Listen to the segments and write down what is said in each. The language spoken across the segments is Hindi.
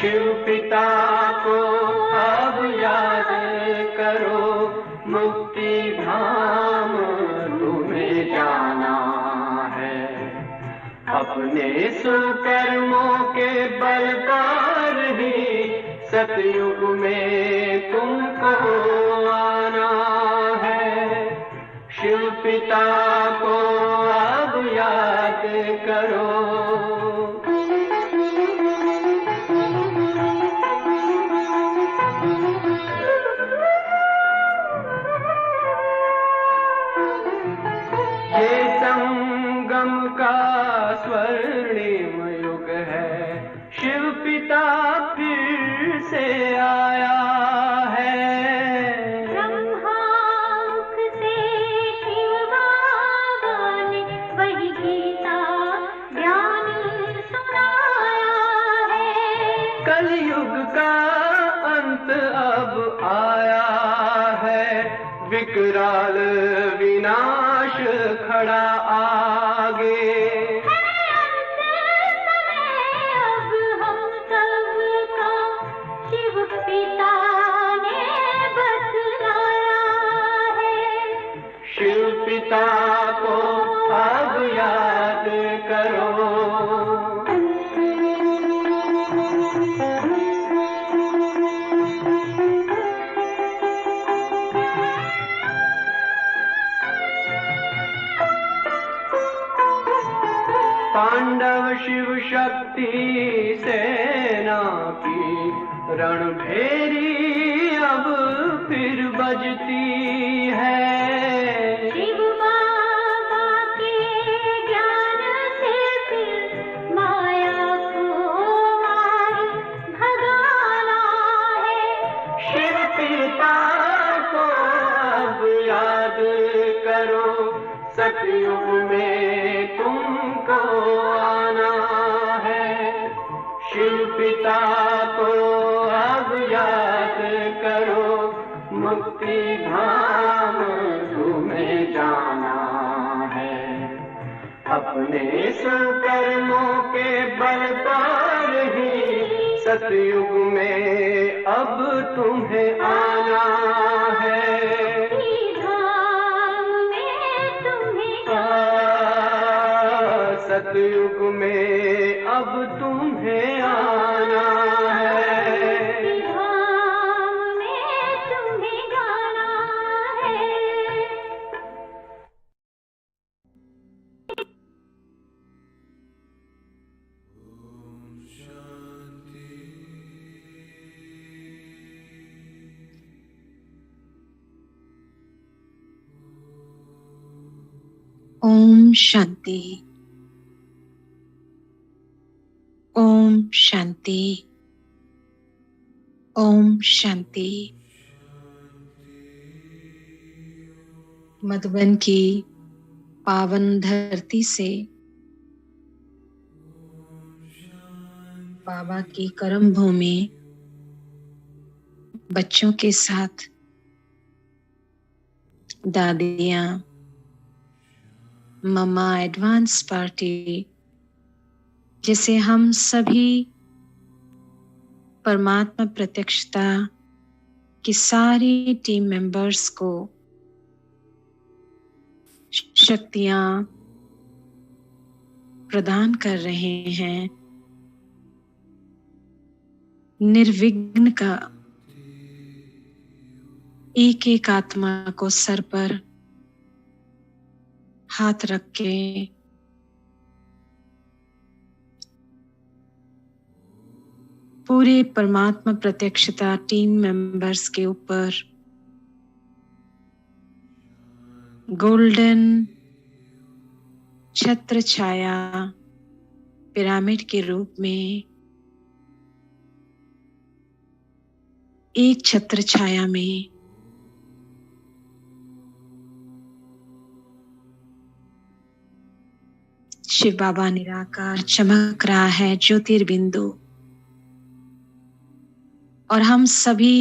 शिव पिता को अब याद करो, मुक्ति धाम तुम्हें जाना है। अपने सुकर्मों के बल पर ही सतयुग में तुमको आना है। शिव पिता को अब याद करो। ये संगम का स्वर्णिम युग है, शिव पिता फिर से आया है। ब्रह्मामुख से शिव बाबा ने वही गीता ज्ञान सुनाया है। कलयुग का अंत अब आया है, विकराल विनाश खड़ा आगे। अब हम सबका शिव पिता ने बतलाया है। शिव पिता को अब याद करो। पांडव शिव शक्ति सेना की रणभेरी अब फिर बजती है। शिव बाबा के ज्ञान से फिर माया को मार भगाना है। शिव पिता को अब याद करो, सतयुग में तुमको आना है। शिव पिता को अब याद करो, मुक्ति धाम तुम्हें जाना है। अपने सुकर्मों के बल पर ही सतयुग में अब तुम्हें आना है। सतयुग में अब तुम्हें आना है। धाम में तुम्हें जाना है। ओम शांति। ओम शांति। ओम शांति। मधुबन की पावन धरती से बाबा की कर्म भूमि बच्चों के साथ दादियाँ, मम्मा एडवांस पार्टी, जिसे हम सभी परमात्मा प्रत्यक्षता की सारी टीम मेंबर्स को शक्तियां प्रदान कर रहे हैं। निर्विघ्न का एक एक आत्मा को सर पर हाथ रख के पूरे परमात्मा प्रत्यक्षता टीम मेंबर्स के ऊपर गोल्डन छत्र छाया पिरामिड के रूप में एक छत्र छाया में शिव बाबा निराकार चमक रहा है, ज्योतिर्बिंदु। और हम सभी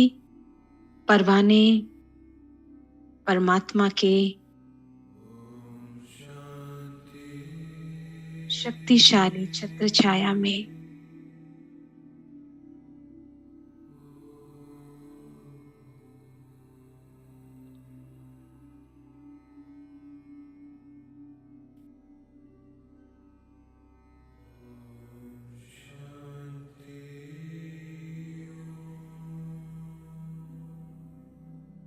परवाने परमात्मा के शक्तिशाली छत्र छाया में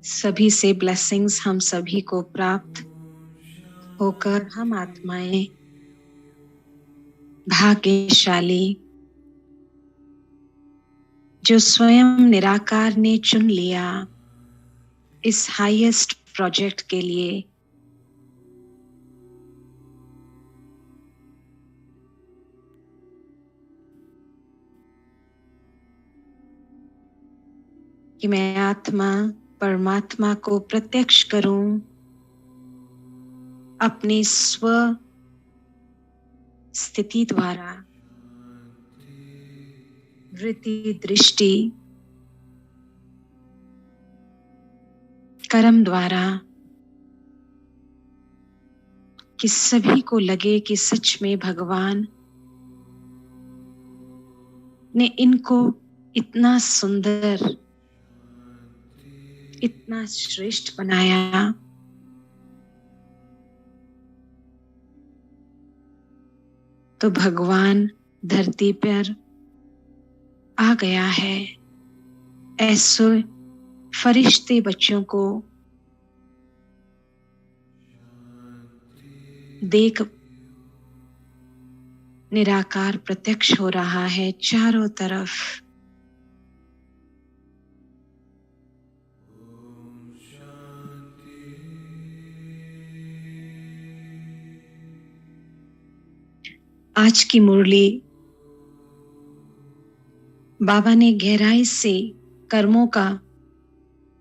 सभी से ब्लेसिंग्स हम सभी को प्राप्त होकर हम आत्माएं भाग्यशाली जो स्वयं निराकार ने चुन लिया इस हाईएस्ट प्रोजेक्ट के लिए, कि मैं आत्मा परमात्मा को प्रत्यक्ष करूं अपनी स्व स्थिति द्वारा, वृत्ति, दृष्टि, कर्म द्वारा, कि सभी को लगे कि सच में भगवान ने इनको इतना सुंदर, इतना श्रेष्ठ बनाया। तो भगवान धरती पर आ गया है ऐसे फरिश्ते बच्चों को देख निराकार प्रत्यक्ष हो रहा है चारों तरफ। आज की मुरली बाबा ने गहराई से कर्मों का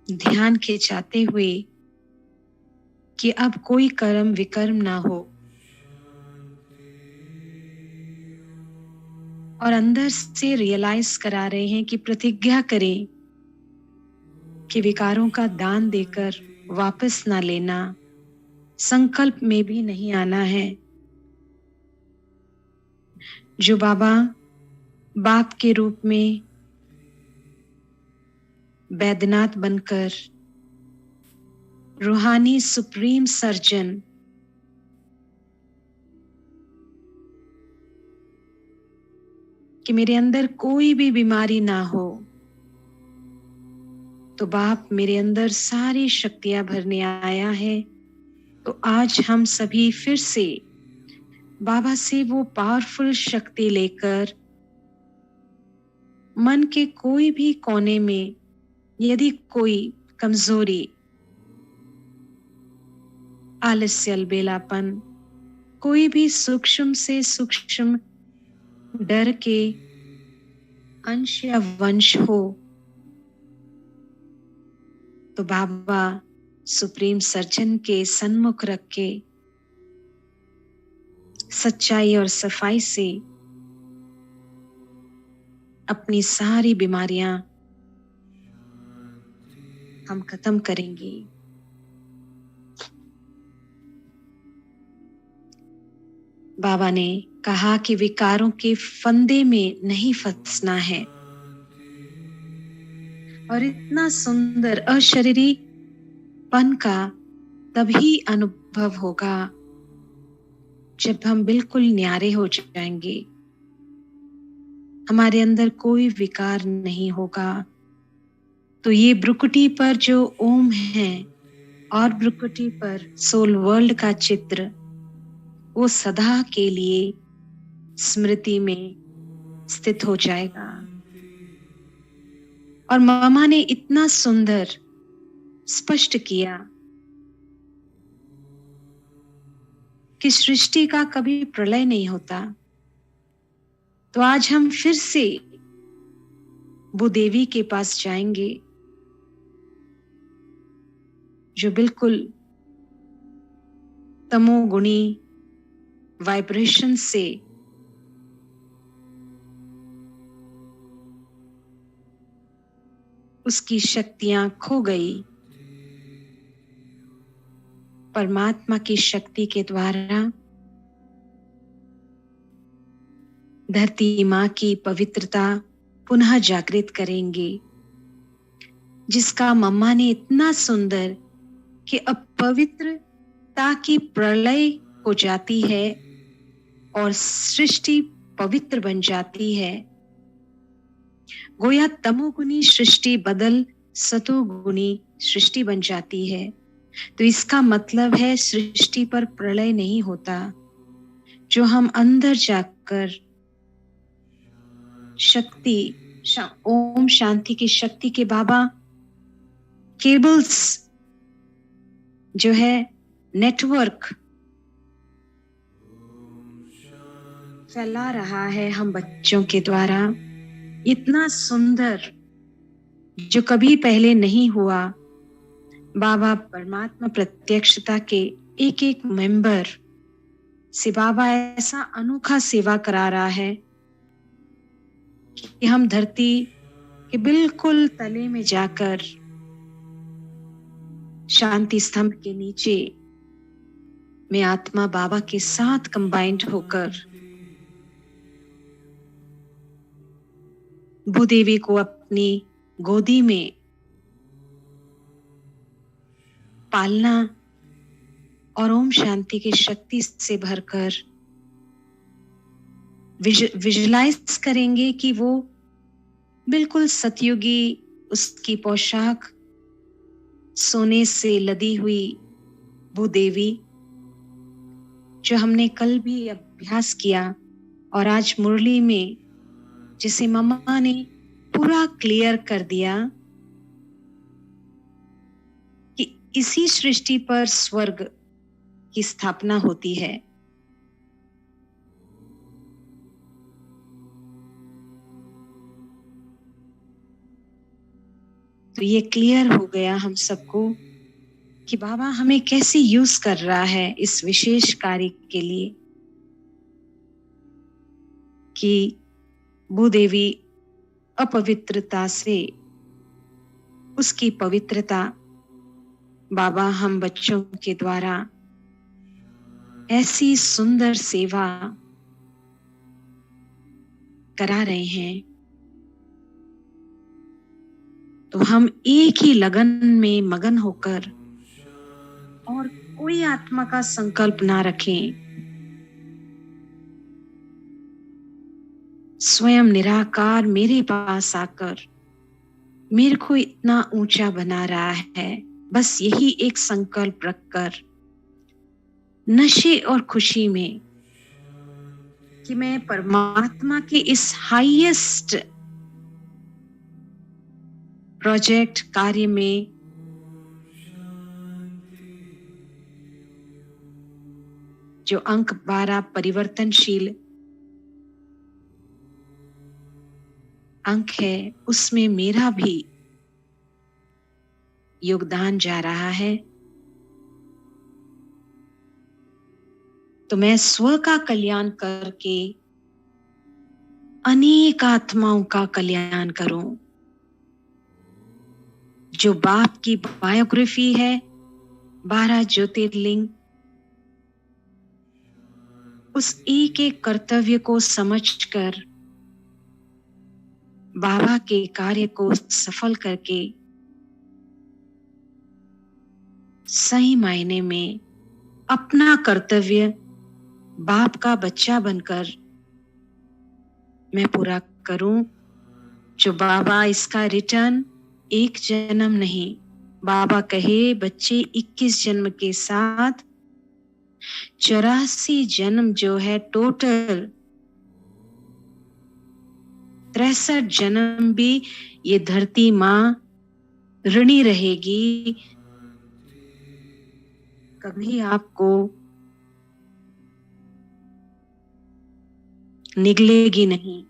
ध्यान खिंचाते हुए कि अब कोई कर्म विकर्म ना हो, और अंदर से रियलाइज करा रहे हैं कि प्रतिज्ञा करें कि विकारों का दान देकर वापस ना लेना, संकल्प में भी नहीं आना है। जो बाबा बाप के रूप में बैद्यनाथ बनकर रूहानी सुप्रीम सर्जन कि मेरे अंदर कोई भी बीमारी ना हो, तो बाप मेरे अंदर सारी शक्तियां भरने आया है। तो आज हम सभी फिर से बाबा से वो पावरफुल शक्ति लेकर मन के कोई भी कोने में यदि कोई कमजोरी, आलस्य, अलबेलापन, कोई भी सूक्ष्म से सूक्ष्म डर के अंश या वंश हो, तो बाबा सुप्रीम सर्जन के सन्मुख रख के सच्चाई और सफाई से अपनी सारी बीमारियां हम खत्म करेंगे। बाबा ने कहा कि विकारों के फंदे में नहीं फंसना है, और इतना सुंदर अशरीरी पन का तभी अनुभव होगा जब हम बिल्कुल न्यारे हो जाएंगे, हमारे अंदर कोई विकार नहीं होगा। तो ये ब्रुकुटी पर जो ओम है और ब्रुकुटी पर सोल वर्ल्ड का चित्र, वो सदा के लिए स्मृति में स्थित हो जाएगा। और मामा ने इतना सुंदर स्पष्ट किया कि सृष्टि का कभी प्रलय नहीं होता। तो आज हम फिर से भूदेवी के पास जाएंगे जो बिल्कुल तमोगुणी वाइब्रेशन से उसकी शक्तियां खो गई। परमात्मा की शक्ति के द्वारा धरती माँ की पवित्रता पुनः जागृत करेंगे, जिसका मम्मा ने इतना सुंदर कि अपवित्रता की प्रलय हो जाती है और सृष्टि पवित्र बन जाती है। गोया तमोगुनी सृष्टि बदल सतोगुनी सृष्टि बन जाती है। तो इसका मतलब है सृष्टि पर प्रलय नहीं होता। जो हम अंदर जाकर ओम शांति की शक्ति के बाबा केबल्स जो है नेटवर्क फैला रहा है हम बच्चों के द्वारा, इतना सुंदर जो कभी पहले नहीं हुआ। बाबा परमात्मा प्रत्यक्षता के एक एक मेंबर से बाबा ऐसा अनोखा सेवा करा रहा है कि हम धरती के बिल्कुल तले में जाकर शांति स्तंभ के नीचे में आत्मा बाबा के साथ कंबाइंड होकर भूदेवी को अपनी गोदी में पालना और ओम शांति की शक्ति से भरकर विजुलाइज करेंगे कि वो बिल्कुल सतयुगी, उसकी पोशाक सोने से लदी हुई भूदेवी, जो हमने कल भी अभ्यास किया और आज मुरली में जिसे मम्मा ने पूरा क्लियर कर दिया कि इसी सृष्टि पर स्वर्ग की स्थापना होती है। तो ये क्लियर हो गया हम सबको कि बाबा हमें कैसे यूज कर रहा है इस विशेष कार्य के लिए, कि भूदेवी अपवित्रता से उसकी पवित्रता बाबा हम बच्चों के द्वारा ऐसी सुंदर सेवा करा रहे हैं। तो हम एक ही लगन में मगन होकर और कोई आत्मा का संकल्प ना रखें, स्वयं निराकार मेरे पास आकर मेरे को इतना ऊंचा बना रहा है, बस यही एक संकल्प रखकर नशे और खुशी में कि मैं परमात्मा के इस हाईएस्ट प्रोजेक्ट कार्य में जो अंक 12 परिवर्तनशील अंक है, उसमें मेरा भी योगदान जा रहा है। तो मैं स्व का कल्याण करके अनेक आत्माओं का कल्याण करूं। जो बाप की बायोग्राफी है 12 ज्योतिर्लिंग, उस एक एक कर्तव्य को समझकर बाबा के कार्य को सफल करके सही मायने में अपना कर्तव्य बाप का बच्चा बनकर मैं पूरा करूं। जो बाबा इसका रिटर्न एक जन्म नहीं, बाबा कहे बच्चे 21 जन्म के साथ 84 जन्म जो है टोटल 63 जन्म भी ये धरती माँ ऋणी रहेगी, कभी आपको निगलेगी नहीं।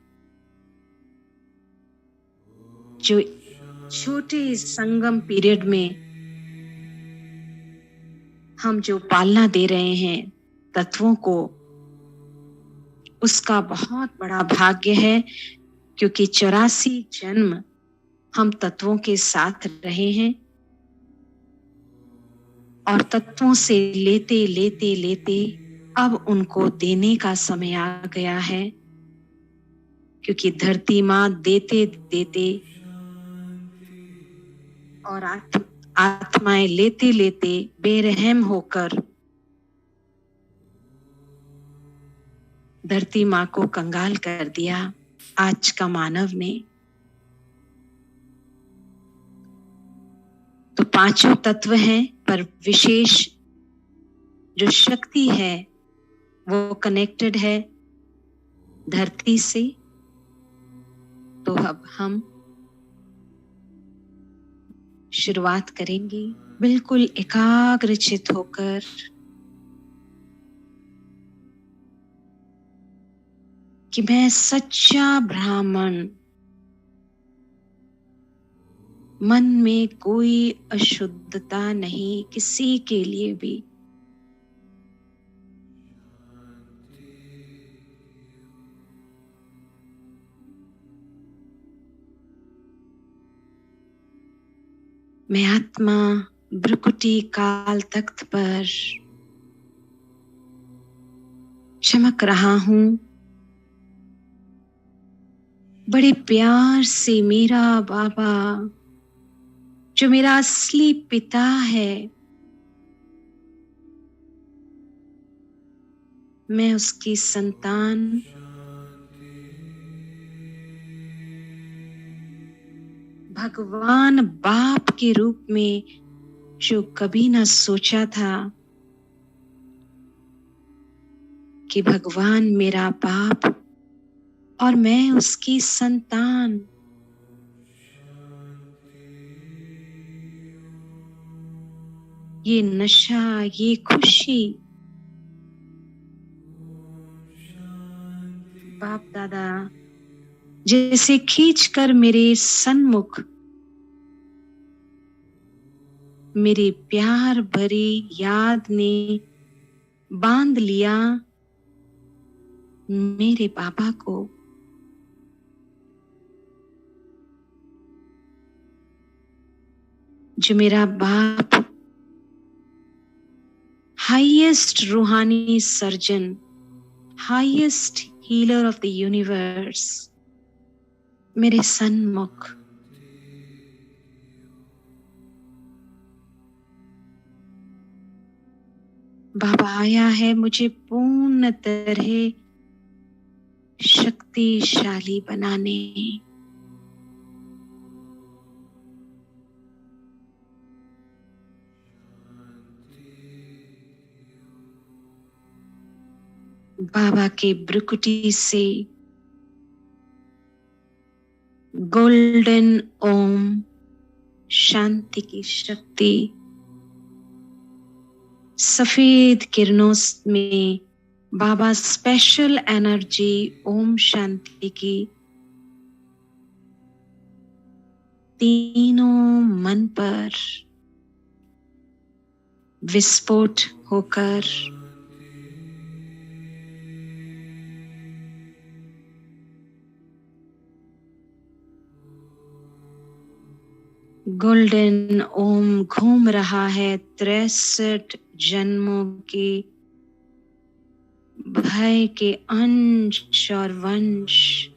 जो छोटे संगम पीरियड में हम जो पालना दे रहे हैं तत्वों को, उसका बहुत बड़ा भाग्य है, क्योंकि 84 जन्म हम तत्वों के साथ रहे हैं और तत्वों से लेते लेते लेते अब उनको देने का समय आ गया है, क्योंकि धरती माँ देते देते और आत्माएं लेते लेते बेरहम होकर धरती माँ को कंगाल कर दिया आज का मानव ने। तो पांचों तत्व हैं, पर विशेष जो शक्ति है वो कनेक्टेड है धरती से। तो अब हम शुरुआत करेंगे बिल्कुल एकाग्रचित होकर। कि मैं सच्चा ब्राह्मण, मन में कोई अशुद्धता नहीं किसी के लिए भी। मैं आत्मा भ्रुकुटी काल तख्त पर चमक रहा हूं। बड़े प्यार से मेरा बाबा, जो मेरा असली पिता है, मैं उसकी संतान, भगवान बाप के रूप में जो कभी ना सोचा था कि भगवान मेरा बाप और मैं उसकी संतान। ये नशा, ये खुशी बाप दादा जैसे खींचकर मेरे सन्मुख मेरी प्यार भरी याद ने बांध लिया मेरे बाबा को। जो मेरा बाप हाईएस्ट रूहानी surgeon, highest healer of the universe मेरे सन्मुख, बाबा आया है मुझे पूर्ण तरह शक्तिशाली बनाने। बाबा के भ्रुकुटी से गोल्डन ओम शांति की शक्ति सफेद किरणों में बाबा स्पेशल एनर्जी ओम शांति की तीनों मन पर विस्फोट होकर गोल्डन ओम घूम रहा है 63 जन्मों के भय के अंश और वंश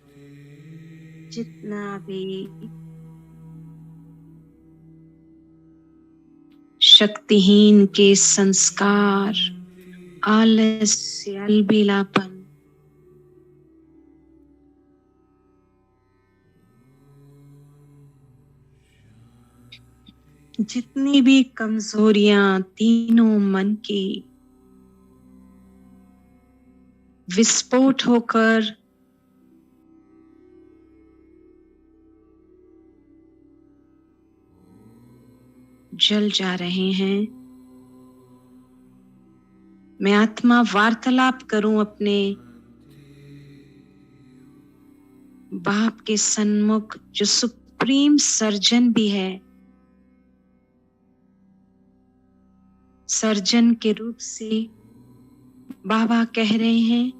जितना भी शक्तिहीन के संस्कार, आलस्य, अलबेलापन, जितनी भी कमजोरियां तीनों मन की विस्फोट होकर जल जा रहे हैं। मैं आत्मा वार्तालाप करूं अपने बाप के सन्मुख, जो सुप्रीम सर्जन भी है। सर्जन के रूप से बाबा कह रहे हैं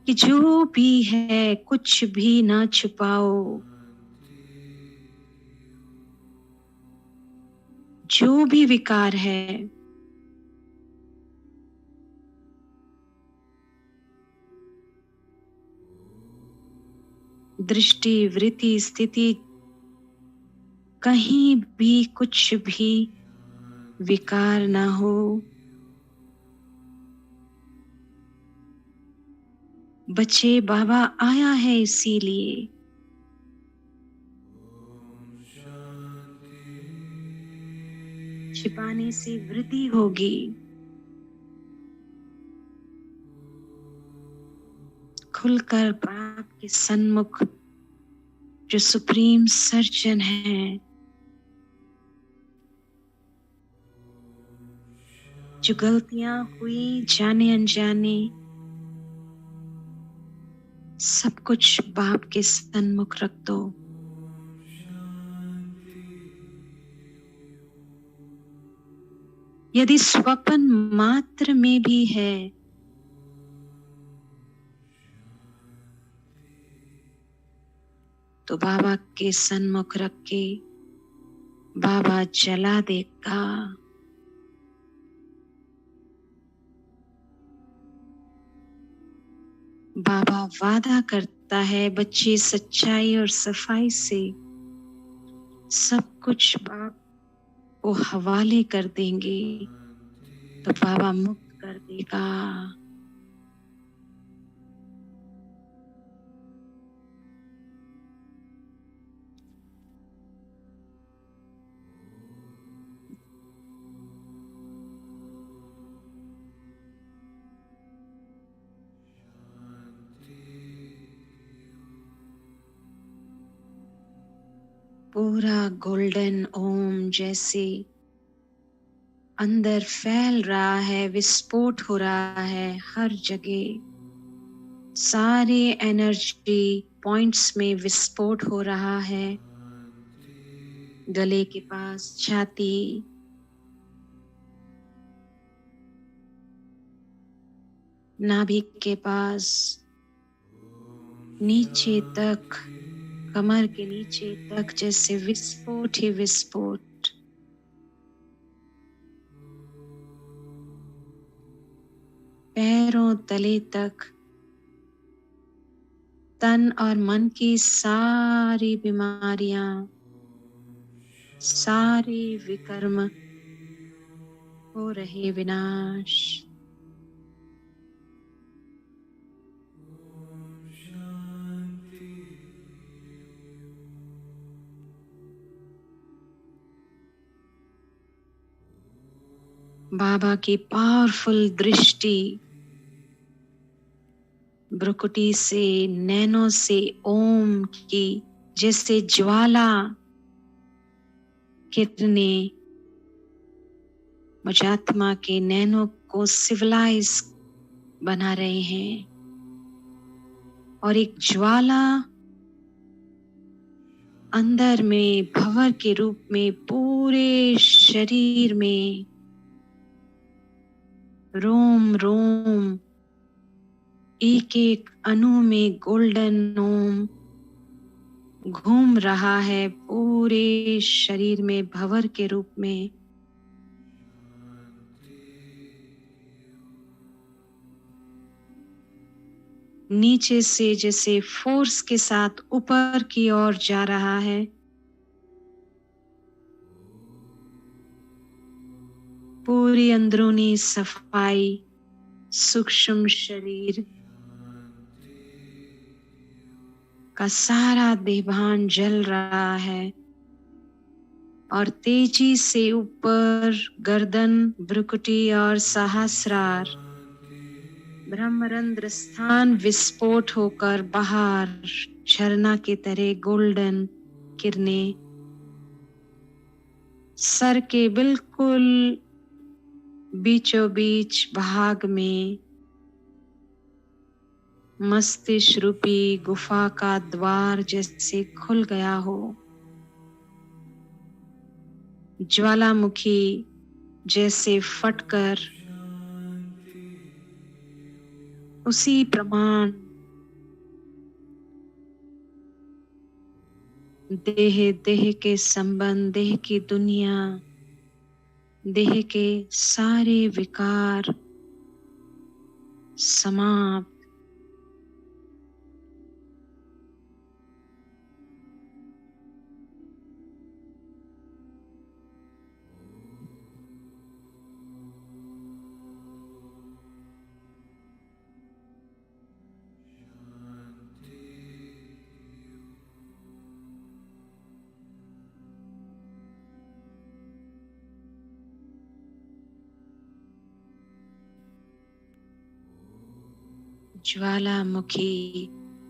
कि जो भी है कुछ भी ना छुपाओ, जो भी विकार है दृष्टि, वृत्ति, स्थिति, कहीं भी कुछ भी विकार ना हो। बच्चे, बाबा आया है इसीलिए छिपाने से वृद्धि होगी। खुलकर बाप के सन्मुख जो सुप्रीम सर्जन है, जो गलतियां हुई जाने अनजाने, सब कुछ बाप के सन्मुख रख दो। यदि स्वप्न मात्र में भी है तो बाबा के सन्मुख रख के बाबा जला देगा। बाबा वादा करता है बच्चे सच्चाई और सफाई से सब कुछ बाप को हवाले कर देंगे तो बाबा मुक्त कर देगा। पूरा गोल्डन ओम जैसे अंदर फैल रहा है, विस्फोट हो रहा है हर जगह। सारे एनर्जी पॉइंट्स में विस्फोट हो रहा है। गले के पास, छाती, नाभि के पास, नीचे तक, कमर के नीचे तक जैसे विस्फोट ही विस्फोट। पैरों तले तक तन और मन की सारी बीमारियां, सारे विकर्म हो रहे विनाश। बाबा की पावरफुल दृष्टि भ्रुकुटी से, नैनों से ओम की जैसे ज्वाला किरणें मुझात्मा के नैनों को सिविलाइज बना रहे हैं और एक ज्वाला अंदर में भंवर के रूप में पूरे शरीर में रोम रोम एक एक अणु में गोल्डन ओम घूम रहा है पूरे शरीर में भंवर के रूप में। नीचे से जैसे फोर्स के साथ ऊपर की ओर जा रहा है। पूरी अंदरूनी सफाई, सूक्ष्म शरीर का सारा देभान जल रहा है और तेजी से ऊपर गर्दन, भ्रुकुटी और सहस्रार ब्रह्मरंध्र स्थान विस्फोट होकर बाहर झरना की तरह गोल्डन किरणें सर के बिल्कुल बीचों बीच भाग में मस्तिष्क रूपी गुफा का द्वार जैसे खुल गया हो। ज्वालामुखी जैसे फटकर उसी प्रमाण देह के संबंध, देह की दुनिया, देह के सारे विकार समाप्त। ज्वालामुखी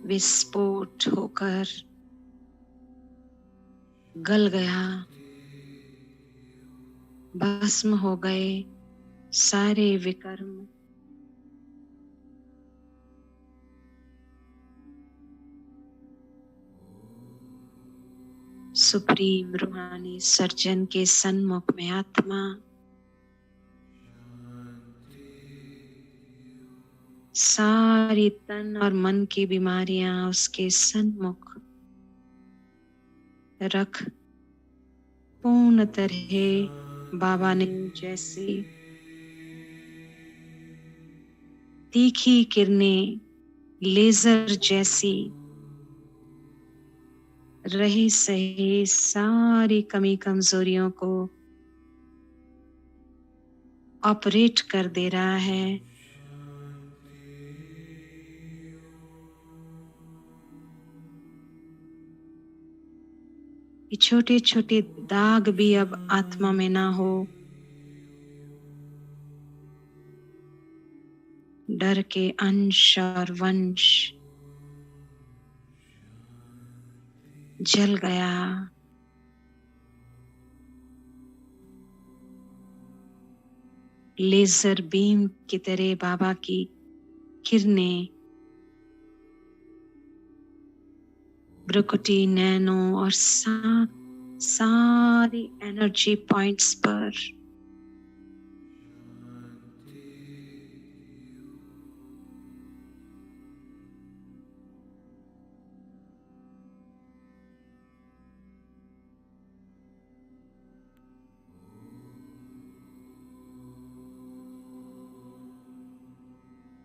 विस्फोट होकर गल गया, भस्म हो गए सारे विकर्म। सुप्रीम रूहानी सर्जन के सन्मुख में आत्मा सारी तन और मन की बीमारियां उसके सन्मुख रख पूर्ण तरह बाबा ने जैसे तीखी किरणें लेजर जैसी रही सही सारी कमी कमजोरियों को ऑपरेट कर दे रहा है। ये छोटे छोटे दाग भी अब आत्मा में ना हो, डर के अंश और वंश जल गया। लेजर बीम की तरह बाबा की किरणें ब्रुकुटी, नैनो और सारी एनर्जी पॉइंट्स पर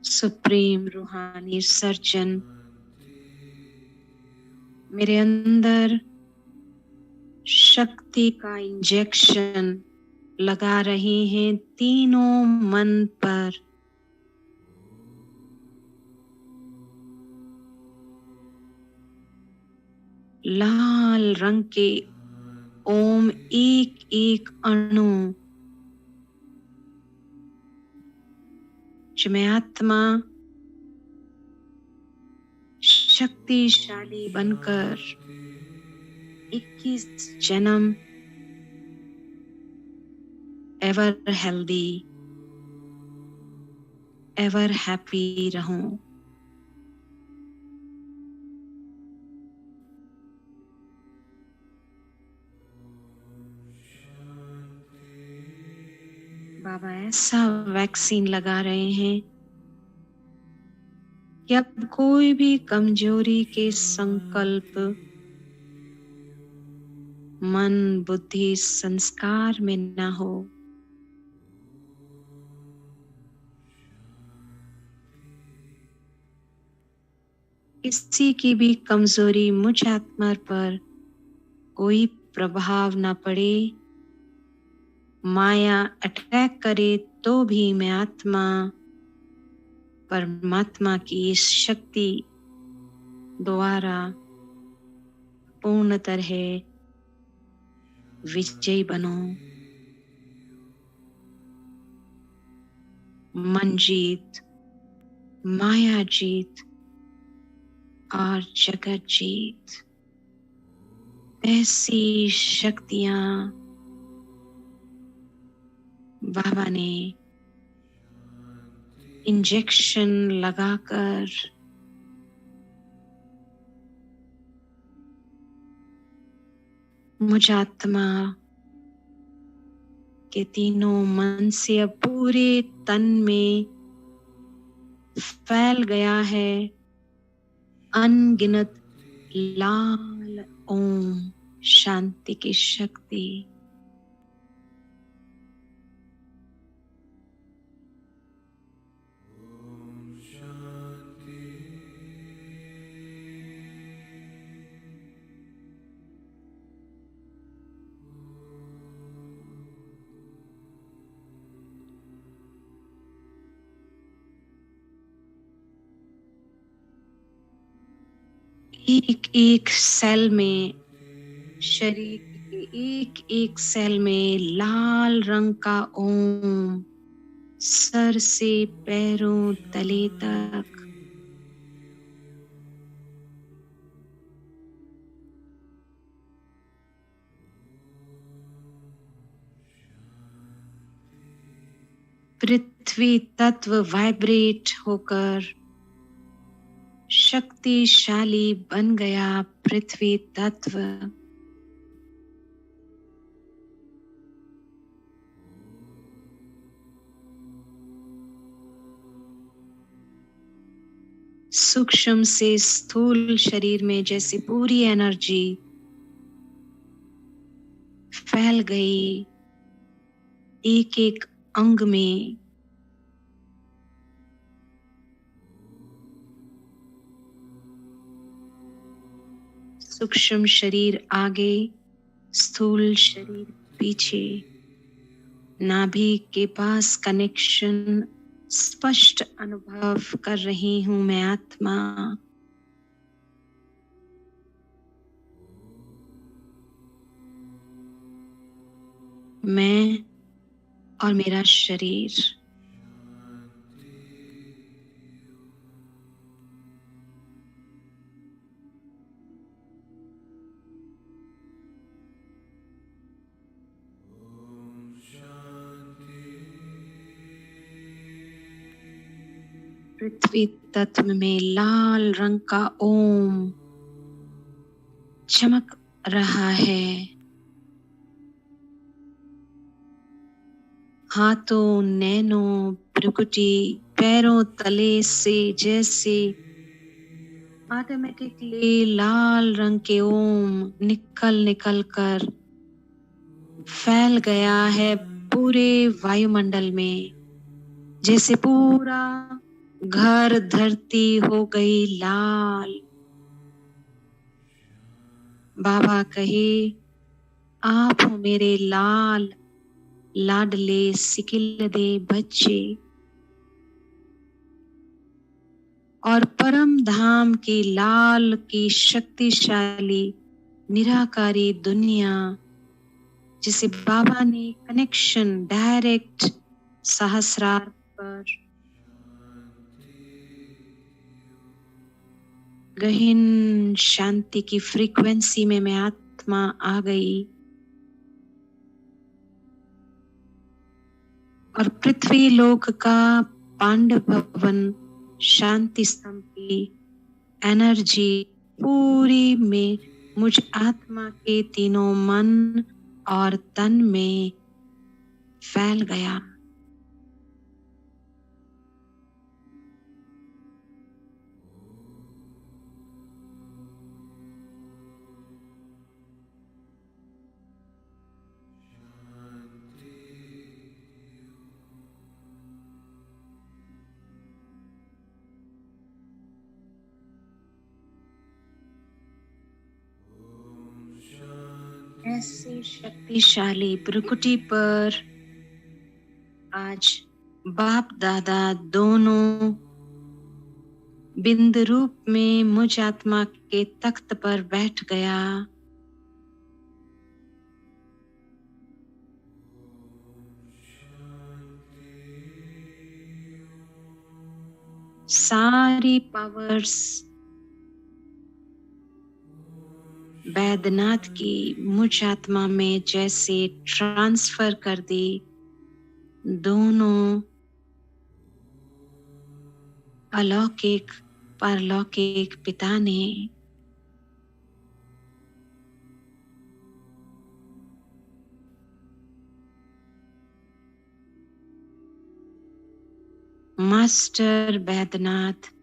सुप्रीम रूहानी सर्जन मेरे अंदर शक्ति का इंजेक्शन लगा रहे हैं तीनों मन पर। लाल रंग के ओम एक एक अणु जो मैं आत्मा शक्तिशाली बनकर 21 जन्म एवर हेल्दी एवर हैप्पी रहूं। बाबा ऐसा वैक्सीन लगा रहे हैं कि अब कोई भी कमजोरी के संकल्प मन, बुद्धि, संस्कार में ना हो। किसी की भी कमजोरी मुझ आत्मा पर कोई प्रभाव ना पड़े। माया अटैक करे तो भी मैं आत्मा परमात्मा की इस शक्ति द्वारा पूर्ण तरह विजयी बनो। मन जीत, माया जीत और जगत जीत, ऐसी शक्तियां बाबा ने इंजेक्शन लगाकर मुझ आत्मा के तीनों मन से अब पूरे तन में फैल गया है अनगिनत लाल ओम शांति की शक्ति। एक एक सेल में, शरीर के एक एक सेल में लाल रंग का ओम सर से पैरों तले तक पृथ्वी तत्व वाइब्रेट होकर शक्तिशाली बन गया। पृथ्वी तत्व सूक्ष्म से स्थूल शरीर में जैसे पूरी एनर्जी फैल गई एक एक अंग में। सूक्ष्म शरीर आगे, स्थूल शरीर पीछे। नाभि के पास कनेक्शन स्पष्ट अनुभव कर रही हूं मैं आत्मा। मैं और मेरा शरीर। पृथ्वी तत्व में लाल रंग का ओम चमक रहा है। हाथों, नैनों, भ्रुकुटी, पैरों तले से जैसे ऑटोमेटिकली लाल रंग के ओम निकल कर फैल गया है पूरे वायुमंडल में। जैसे पूरा घर धरती हो गई लाल। बाबा कहे, आप हो मेरे लाल लाडले सिकिलदे बच्चे और परम धाम की लाल की शक्तिशाली निराकारी दुनिया जिसे बाबा ने कनेक्शन डायरेक्ट सहस्रार पर गहन शांति की फ्रीक्वेंसी में मैं आत्मा आ गई और पृथ्वी लोक का पांडव भवन शांति स्तंभ की एनर्जी पूरी में मुझ आत्मा के तीनों मन और तन में फैल गया। ऐसे शक्तिशाली भ्रुकुटी पर आज बाप दादा दोनों बिंदु रूप में मुझ आत्मा के तख्त पर बैठ गया। सारी पावर्स बैद्यनाथ की मुझ आत्मा में जैसे ट्रांसफर कर दी। दोनों अलौकिक परलौकिक पिता ने मास्टर बैद्यनाथ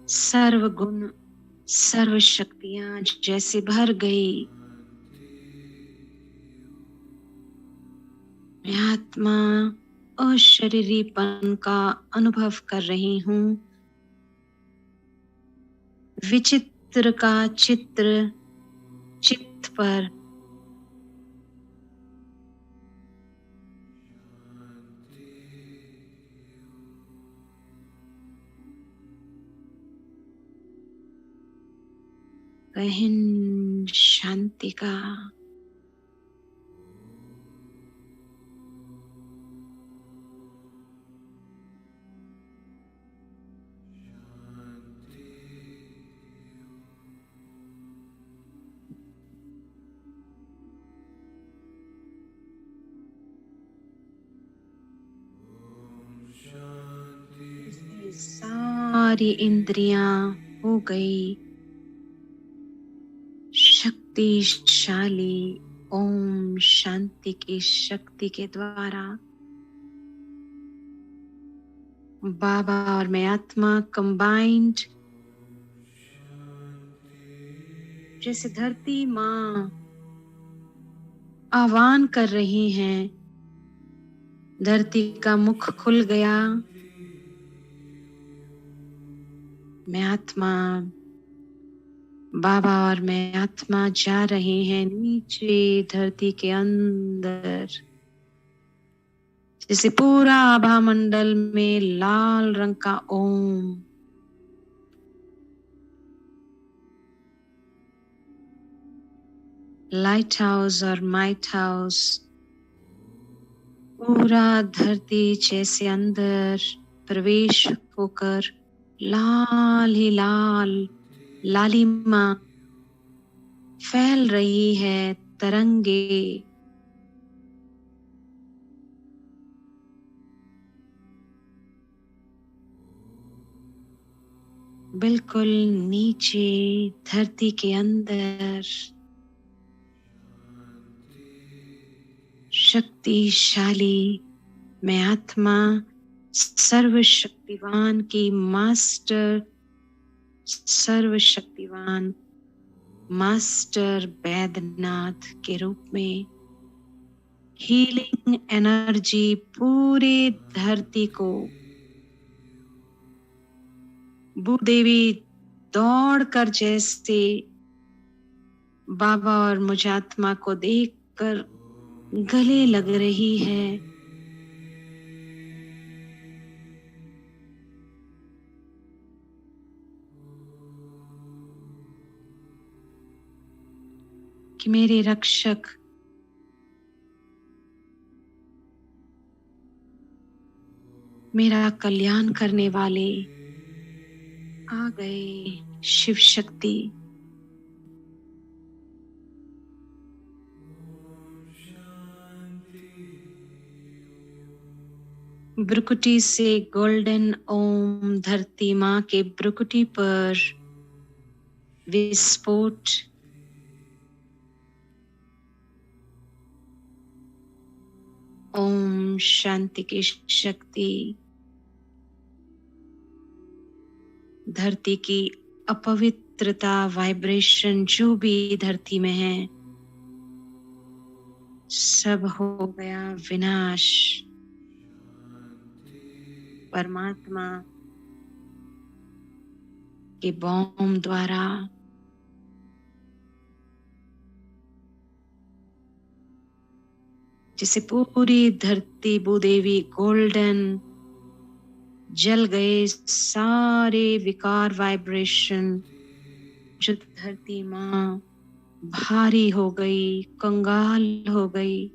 सर्व गुण सर्व शक्तियां जैसे भर गई। मैं आत्मा अशरीरीपन का अनुभव कर रही हूँ। विचित्र का चित्र चित्त पर गहन शांति का सारी इंद्रियां हो गई शक्तिशाली ओम शांति की शक्ति के द्वारा। बाबा और मैं आत्मा कंबाइंड, जैसे धरती माँ आह्वान कर रही हैं। धरती का मुख खुल गया। मैं आत्मा, बाबा और मैं आत्मा जा रहे हैं नीचे धरती के अंदर, जैसे पूरा आभा मंडल में लाल रंग का ओम लाइट हाउस और माइट हाउस पूरा धरती जैसे अंदर प्रवेश होकर लाल ही लाल लालिमा फैल रही है। तरंगे बिल्कुल नीचे धरती के अंदर शक्तिशाली मैं आत्मा सर्वशक्तिवान की मास्टर, सर्वशक्तिवान मास्टर बैद्यनाथ के रूप में हीलिंग एनर्जी पूरे धरती को, भूदेवी दौड़कर जैसे बाबा और मुझ आत्मा को देखकर गले लग रही है। कि मेरे रक्षक मेरा कल्याण करने वाले आ गए। शिव शक्ति ब्रुकुटी से गोल्डन ओम धरती माँ के ब्रुकुटी पर विस्फोट, ओम शांति की शक्ति धरती की अपवित्रता वाइब्रेशन जो भी धरती में है सब हो गया विनाश। परमात्मा के बॉम्ब द्वारा जिसे पूरी धरती भूदेवी गोल्डन जल गए। सारे विकार वाइब्रेशन जो धरती माँ भारी हो गई, कंगाल हो गई।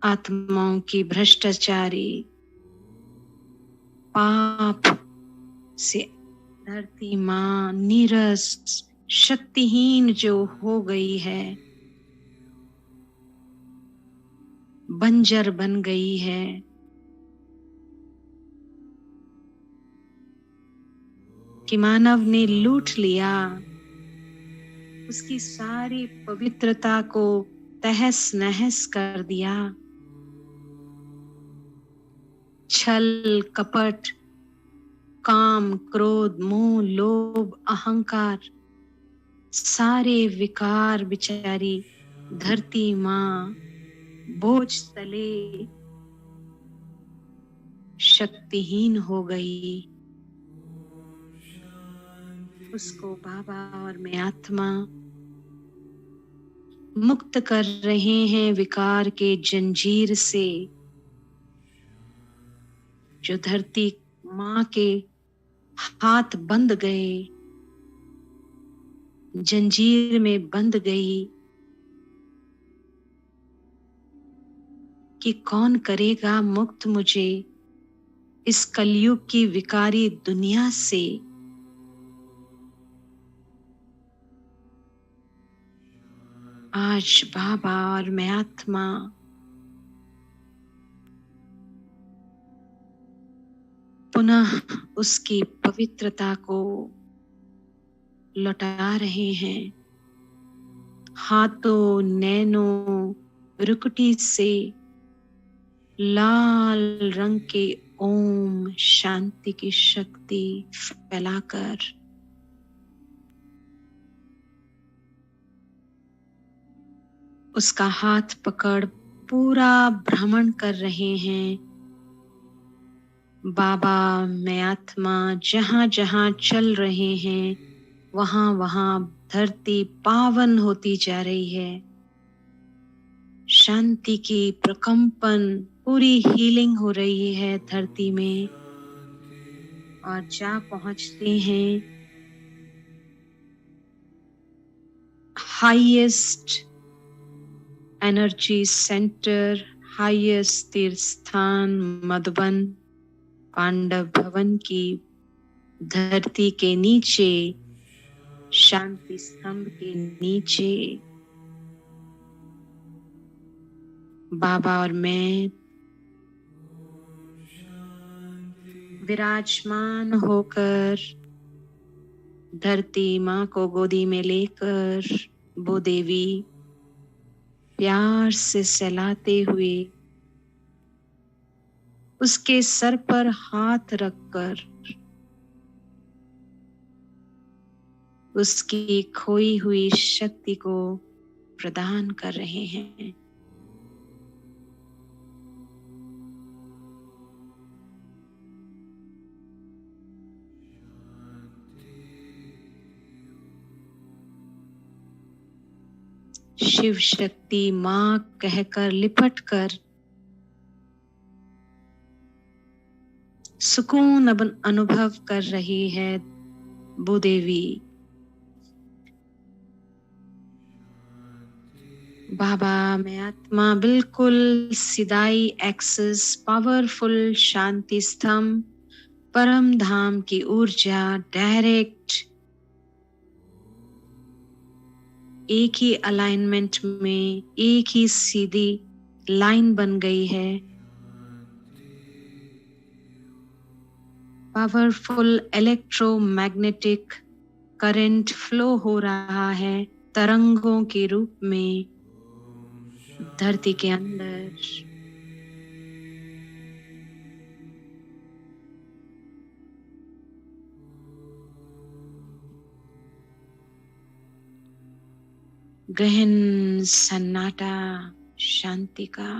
आत्माओं की भ्रष्टाचारी पाप से धरती माँ नीरस शक्तिहीन जो हो गई है, बंजर बन गई है। कि मानव ने लूट लिया, उसकी सारी पवित्रता को तहस नहस कर दिया। छल कपट काम क्रोध मोह लोभ अहंकार सारे विकार बिचारी धरती माँ बोझ तले शक्तिहीन हो गई। उसको बाबा और मैं आत्मा मुक्त कर रहे हैं विकार के जंजीर से जो धरती माँ के हाथ बंध गए, जंजीर में बंध गई। कि कौन करेगा मुक्त मुझे इस कलयुग की विकारी दुनिया से। आज बाबा और मैं आत्मा पुनः उसकी पवित्रता को लौटा रहे हैं। हाथों, नैनों, रुकुटी से लाल रंग के ओम शांति की शक्ति फैलाकर उसका हाथ पकड़ पूरा भ्रमण कर रहे हैं। बाबा मैं आत्मा जहां जहां चल रहे हैं वहां वहां धरती पावन होती जा रही है। शांति की प्रकंपन, पूरी हीलिंग हो रही है धरती में और जा पहुंचते हैं हाईएस्ट एनर्जी सेंटर, हाईएस्ट तीर्थ स्थान मधुबन पांडव भवन की धरती के नीचे, शांति स्तंभ के नीचे बाबा और मैं विराजमान होकर धरती माँ को गोदी में लेकर वो देवी प्यार से सहलाते हुए उसके सर पर हाथ रखकर उसकी खोई हुई शक्ति को प्रदान कर रहे हैं। शिव शक्ति मां कहकर लिपट कर सुकून अनुभव कर रही है भूदेवी। बाबा मैं आत्मा बिल्कुल सिदाई एक्सेस पावरफुल शांति स्तंभ परम धाम की ऊर्जा डायरेक्ट एक ही अलाइनमेंट में एक ही सीधी लाइन बन गई है। पावरफुल इलेक्ट्रोमैग्नेटिक करंट फ्लो हो रहा है तरंगों के रूप में धरती के अंदर। गहन सन्नाटा शांति का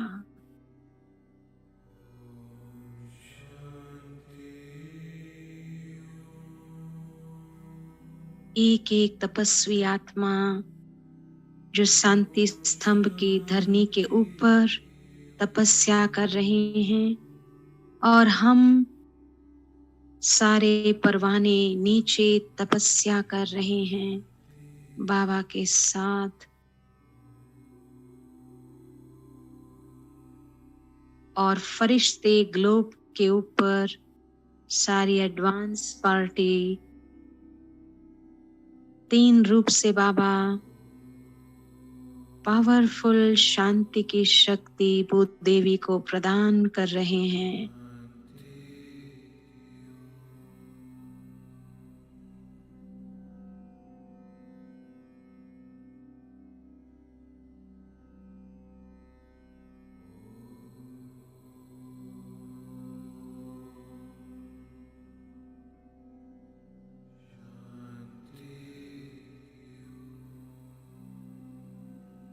एक एक तपस्वी आत्मा जो शांति स्तंभ की धरनी के ऊपर तपस्या कर रहे हैं और हम सारे परवाने नीचे तपस्या कर रहे हैं बाबा के साथ। और फरिश्ते ग्लोब के ऊपर सारी एडवांस पार्टी 3 रूप से बाबा पावरफुल शांति की शक्ति बुद्ध देवी को प्रदान कर रहे हैं।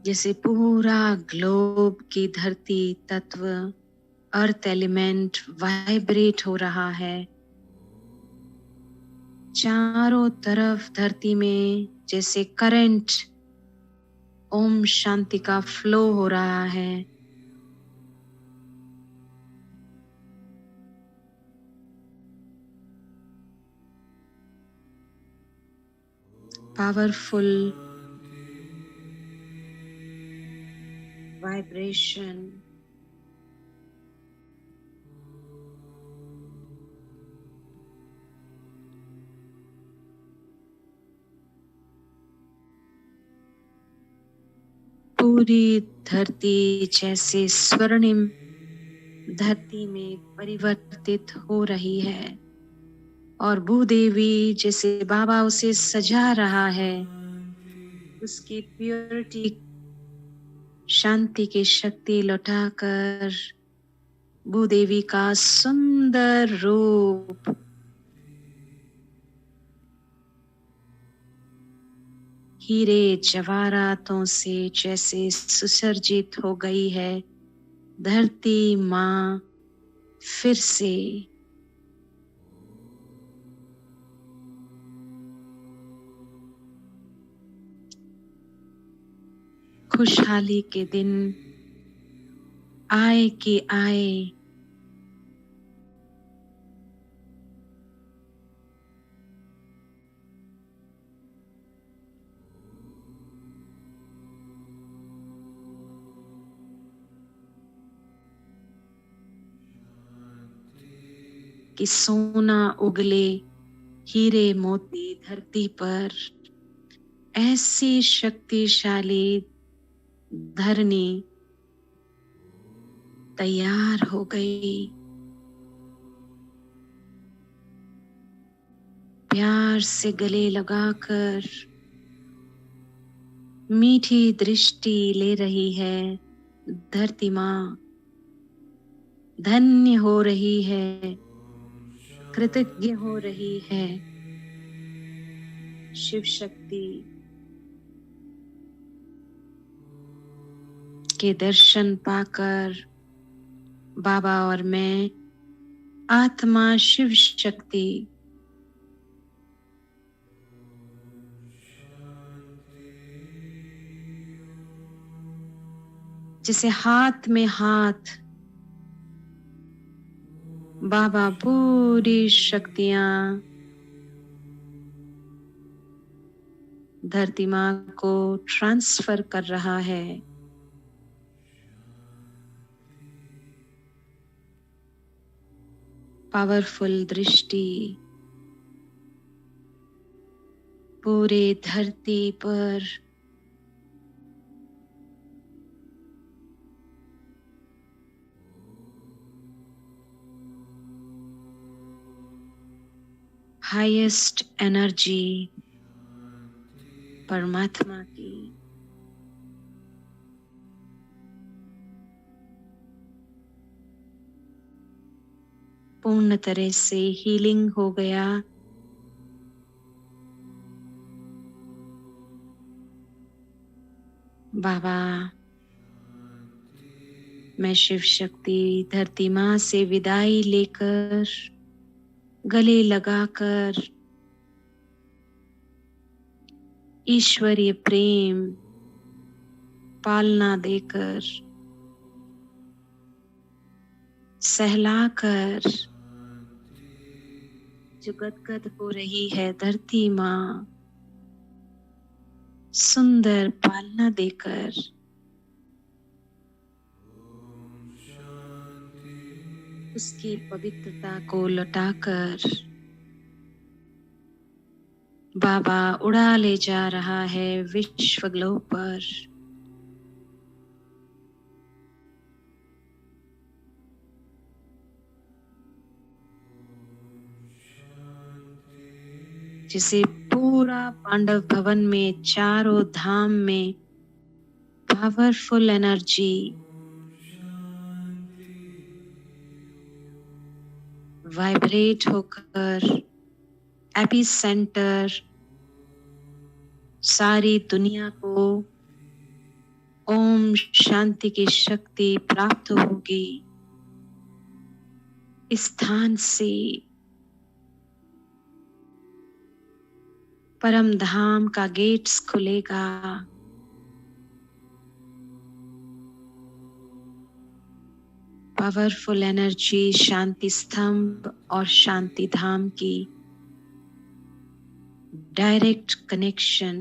जैसे पूरा ग्लोब की धरती तत्व अर्थ एलिमेंट वाइब्रेट हो रहा है। चारों तरफ धरती में जैसे करंट ओम शांति का फ्लो हो रहा है। पावरफुल वाइब्रेशन पूरी धरती जैसे स्वर्णिम धरती में परिवर्तित हो रही है और भूदेवी जैसे बाबा उसे सजा रहा है, उसकी प्योरिटी, शांति की शक्ति लौटाकर भूदेवी का सुंदर रूप हीरे जवाहरातों से जैसे सुसज्जित हो गई है। धरती माँ फिर से खुशहाली के दिन आए कि आए, कि सोना उगले, हीरे मोती धरती पर, ऐसी शक्तिशाली धरनी तैयार हो गई। प्यार से गले लगाकर मीठी दृष्टि ले रही है धरती माँ, धन्य हो रही है, कृतज्ञ हो रही है। शिव शक्ति के दर्शन पाकर बाबा और मैं, आत्मा शिव शक्ति, जिसे हाथ में हाथ बाबा पूरी शक्तियां धरती माँ को ट्रांसफर कर रहा है। पावरफुल दृष्टि पूरे धरती पर हाईएस्ट एनर्जी परमात्मा की पूर्ण तरह से हीलिंग हो गया। बाबा, मैं शिव शक्ति धरती माँ से विदाई लेकर गले लगाकर ईश्वरीय प्रेम पालना देकर सहलाकर जो गदगद हो रही है धरती माँ, सुंदर पालना देकर उसकी पवित्रता को लौटाकर बाबा उड़ा ले जा रहा है विश्व ग्लोब पर। जिसे पूरा पांडव भवन में चारों धाम में पावरफुल एनर्जी वाइब्रेट होकर एपी सेंटर सारी दुनिया को ओम शांति की शक्ति प्राप्त होगी। इस स्थान से परम धाम का गेट्स खुलेगा। पावरफुल एनर्जी शांति स्तंभ और शांति धाम की डायरेक्ट कनेक्शन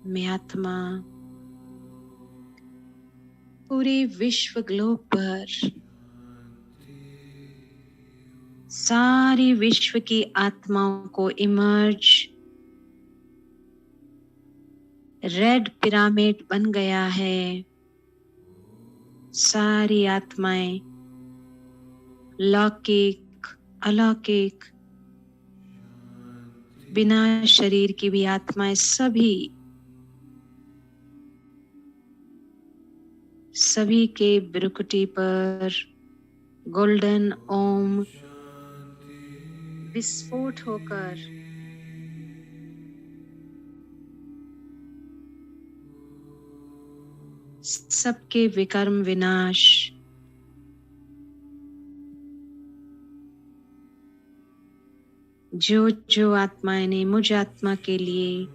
में आत्मा पूरे विश्व ग्लोब पर सारी विश्व की आत्माओं को इमर्ज रेड पिरामिड बन गया है। सारी आत्माएं लौकिक अलौकिक बिना शरीर की भी आत्माएं सभी के ब्रुकुटी पर गोल्डन ओम विस्फोट होकर सबके विकर्म विनाश जो आत्माएं ने मुझ आत्मा के लिए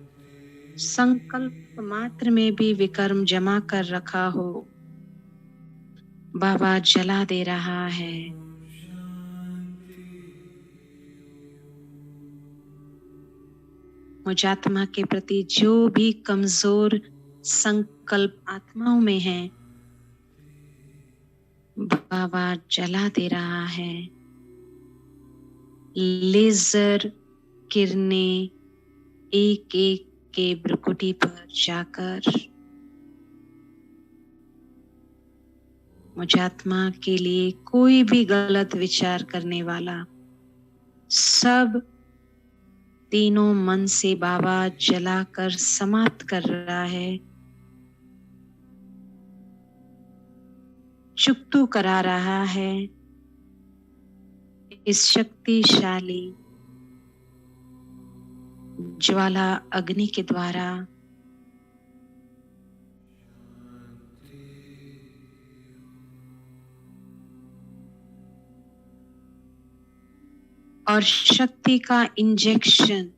संकल्प मात्र में भी विकर्म जमा कर रखा हो, बाबा जला दे रहा है। मुझ आत्मा के प्रति जो भी कमजोर संकल्प आत्माओं में है, बाबा जला दे रहा है। लेजर किरणें एक एक के भ्रुकुटी पर जाकर मुझ आत्मा के लिए कोई भी गलत विचार करने वाला सब तीनों मन से बाबा जलाकर समाप्त कर रहा है, चुकतू करा रहा है। इस शक्तिशाली ज्वाला अग्नि के द्वारा और शक्ति का इंजेक्शन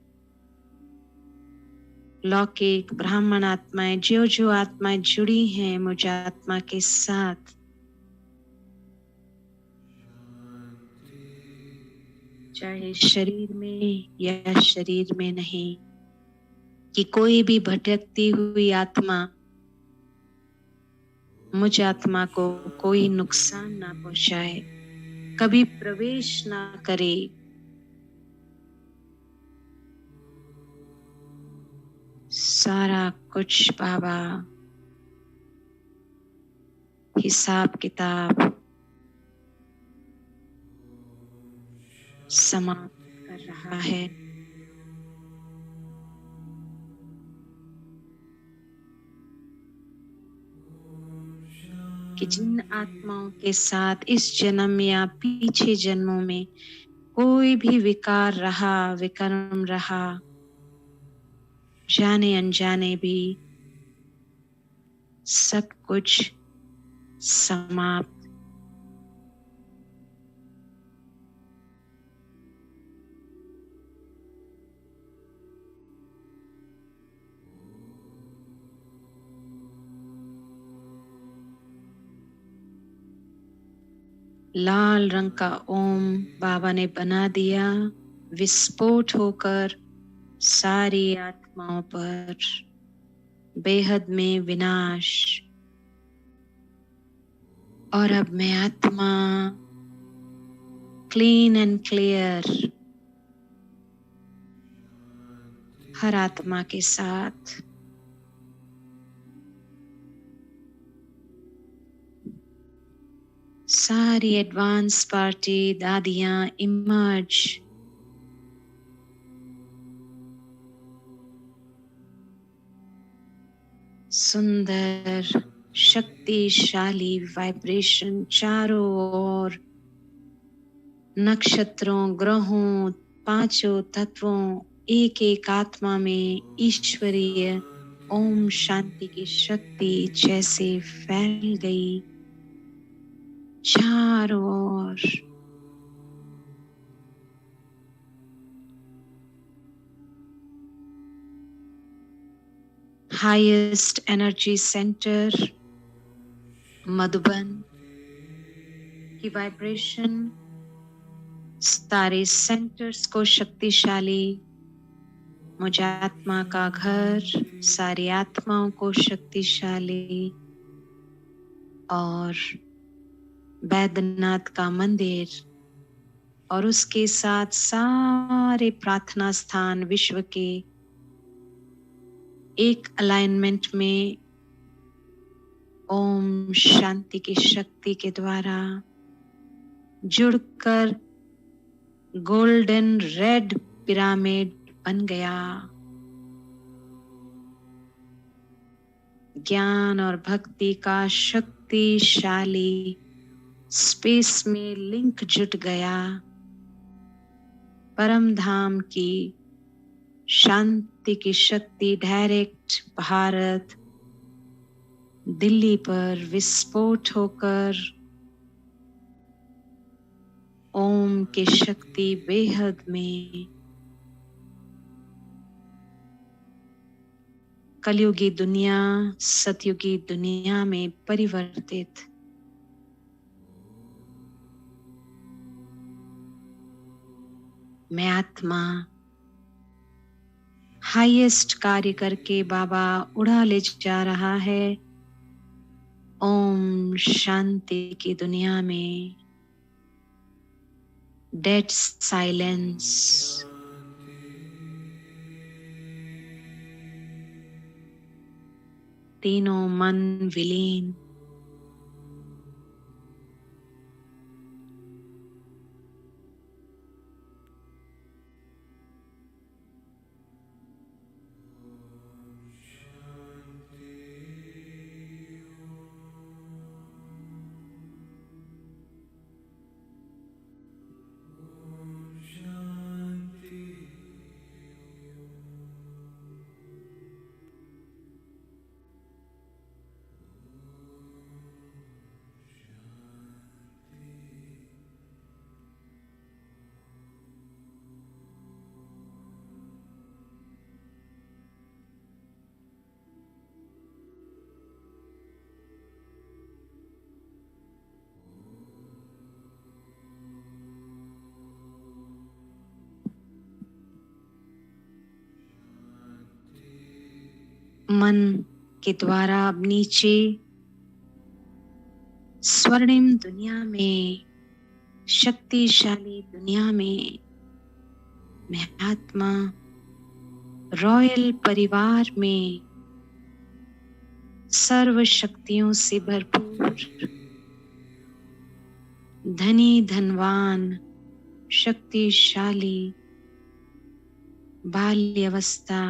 लौकिक ब्राह्मण आत्माएं जो आत्माएं जुड़ी हैं मुझ आत्मा के साथ, चाहे शरीर में या शरीर में नहीं, कि कोई भी भटकती हुई आत्मा मुझ आत्मा को कोई नुकसान ना पहुंचाए, कभी प्रवेश ना करे। सारा कुछ बाबा हिसाब किताब समाप्त कर रहा है। कि जिन आत्माओं के साथ इस जन्म या पीछे जन्मों में कोई भी विकार रहा, विकर्म रहा, जाने अनजाने भी, सब कुछ समाप्त। लाल रंग का ओम बाबा ने बना दिया, विस्फोट होकर सारी आत्माओं पर बेहद में विनाश। और अब मैं आत्मा क्लीन एंड क्लियर हर आत्मा के साथ सारी एडवांस पार्टी दादियां इमर्ज सुंदर शक्तिशाली वाइब्रेशन चारों ओर, नक्षत्रों, ग्रहों, पांचों तत्वों, एक एक आत्मा में ईश्वरीय ओम शांति की शक्ति जैसे फैल गई चारों ओर। हाईएस्ट एनर्जी सेंटर मधुबन की वाइब्रेशन सारे सेंटर्स को शक्तिशाली, मुझ आत्मा का घर सारी आत्माओं को शक्तिशाली, और बैद्यनाथ का मंदिर और उसके साथ सारे प्रार्थना स्थान विश्व के एक अलाइनमेंट में ओम शांति की शक्ति के द्वारा जुड़कर गोल्डन रेड पिरामिड बन गया। ज्ञान और भक्ति का शक्तिशाली स्पेस में लिंक जुट गया। परम धाम की शांति की शक्ति डायरेक्ट भारत दिल्ली पर विस्फोट होकर ओम की शक्ति बेहद में कलयुगी दुनिया सतयुगी दुनिया में परिवर्तित। मैं आत्मा हाईएस्ट कार्य करके बाबा उड़ा ले जा रहा है ओम शांति की दुनिया में। डेड साइलेंस, तीनों मन विलीन। मन के द्वारा अब नीचे स्वर्णिम दुनिया में, शक्तिशाली दुनिया में मैं आत्मा रॉयल परिवार में सर्व शक्तियों से भरपूर धनी धनवान शक्तिशाली बाल्यावस्था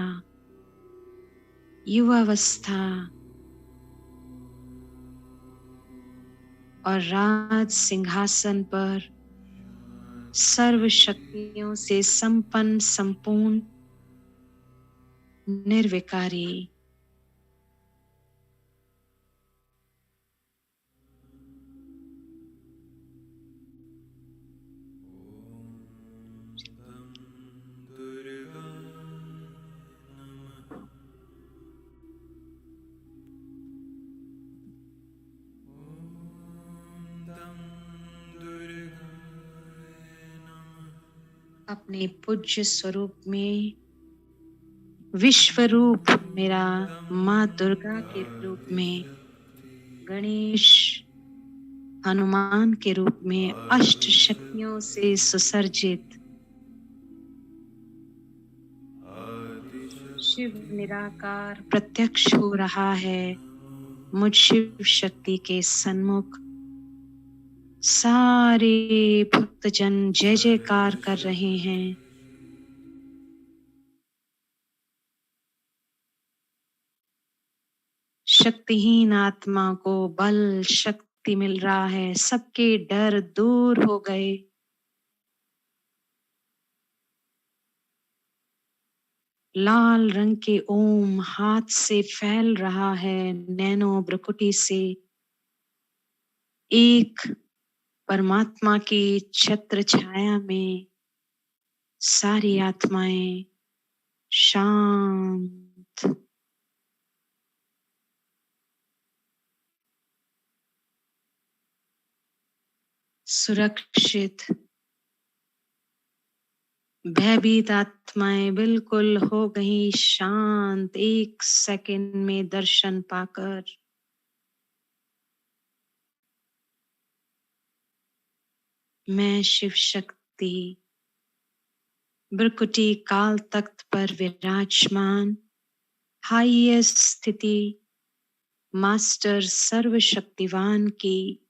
युवावस्था और राज सिंहासन पर सर्व शक्तियों से संपन्न संपूर्ण निर्विकारी अपने पूज्य स्वरूप में विश्व रूप मेरा माँ दुर्गा के रूप में, गणेश हनुमान के रूप में अष्ट शक्तियों से सुसर्जित शिव निराकार प्रत्यक्ष हो रहा है मुझ शिव शक्ति के सन्मुख। सारे भक्तजन जय जयकार कर रहे हैं। शक्तिहीन आत्मा को बल शक्ति मिल रहा है, सबके डर दूर हो गए। लाल रंग के ओम हाथ से फैल रहा है, नैनो भ्रुकुटी से एक परमात्मा की छत्र छाया में सारी आत्माएं शांत सुरक्षित भयभीत आत्माएं बिल्कुल हो गई शांत, एक सेकंड में दर्शन पाकर। मैं शिव शक्ति भ्रुकुटी काल तख्त पर विराजमान हाईएस्ट स्थिति मास्टर सर्वशक्तिवान की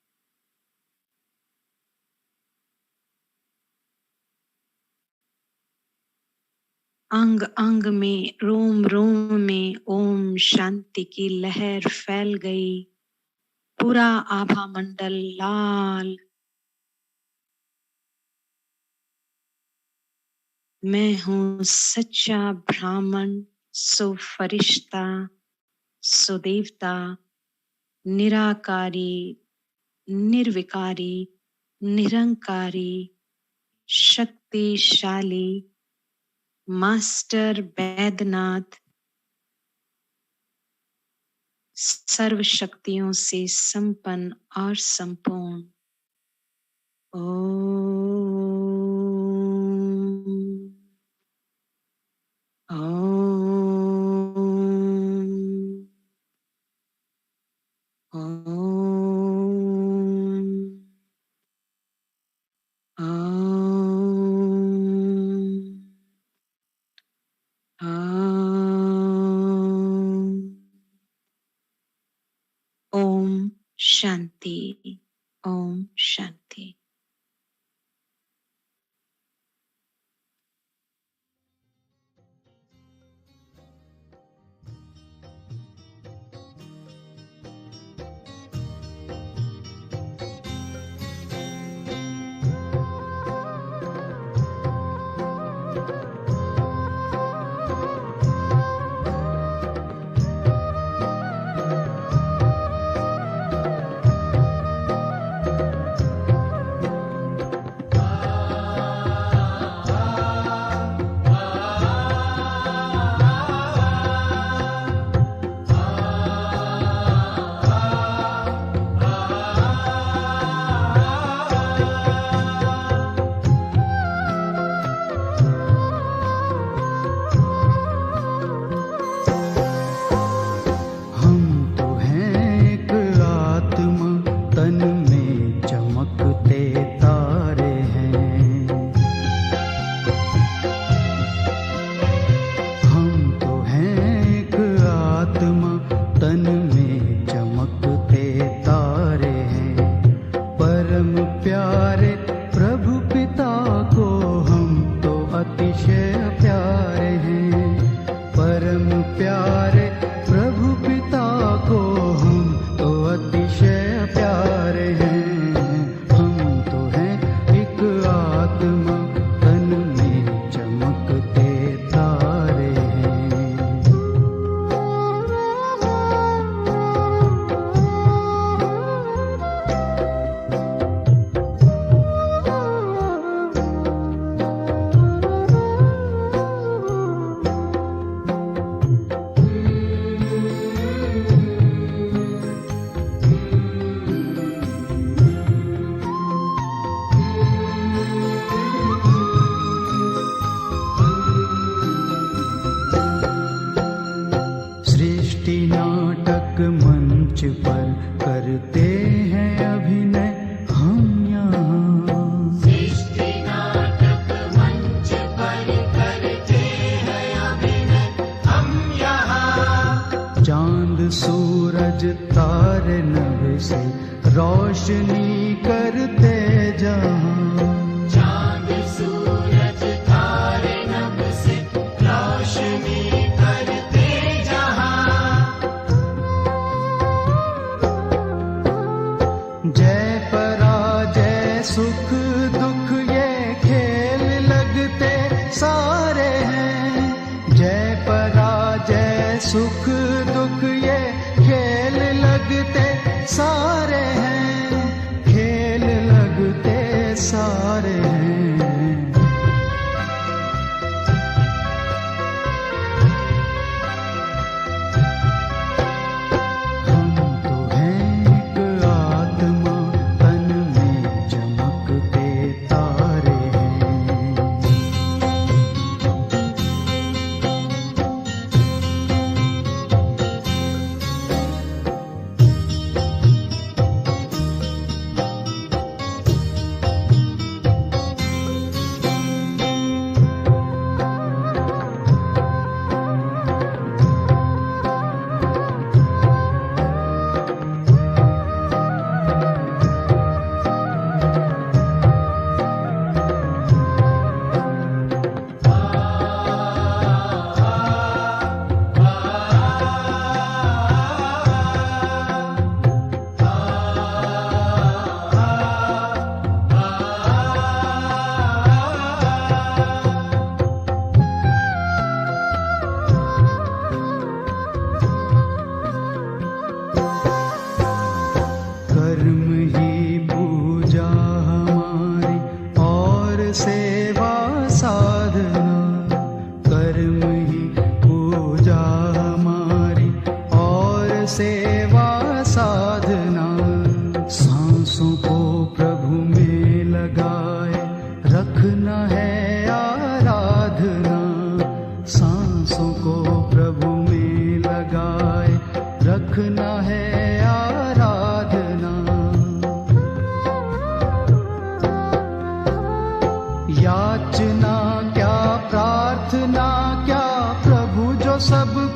अंग अंग में, रोम रोम में ओम शांति की लहर फैल गई। पूरा आभा मंडल लाल। मैं हूँ सच्चा ब्राह्मण, सो फरिश्ता, सो देवता, निराकारी, निर्विकारी, निरंकारी, शक्तिशाली, मास्टर बैद्यनाथ, सर्व शक्तियों से संपन्न और संपूर्ण। ओम ओम ओम ओम शांति, ओम शांति।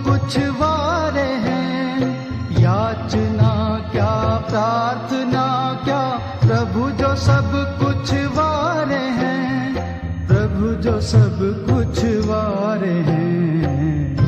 कुछ वारे हैं, याचना क्या प्रार्थना क्या, प्रभु जो सब कुछ वारे हैं, प्रभु जो सब कुछ वारे हैं।